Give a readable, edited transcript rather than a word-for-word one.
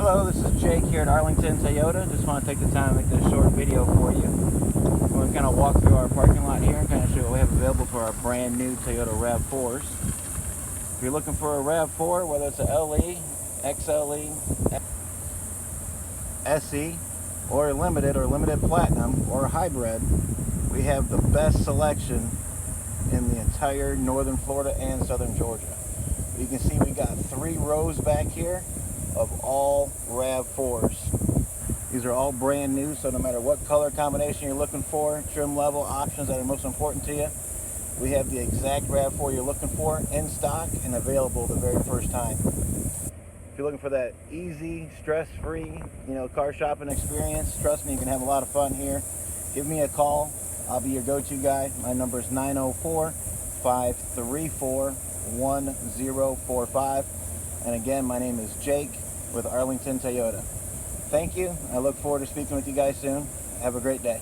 Hello, this is Jake here at Arlington Toyota. Just want to take the time to make this short video for you. We're going to kind of walk through our parking lot here and kind of show what we have available for our brand new Toyota RAV4s. If you're looking for a RAV4, whether it's a LE, XLE, SE, or a limited platinum, or a hybrid, we have the best selection in the entire northern Florida and southern Georgia. You can see we got 3 rows back here of all RAV4s. These are all brand new, so no matter what color combination you're looking for, trim level, options that are most important to you, we have the exact RAV4 you're looking for in stock and available the very first time. If you're looking for that easy, stress-free, car shopping experience, trust me, you can have a lot of fun here. Give me a call. I'll be your go-to guy. My number is 904-534-1045. And again, my name is Jake with Arlington Toyota. Thank you. I look forward to speaking with you guys soon. Have a great day.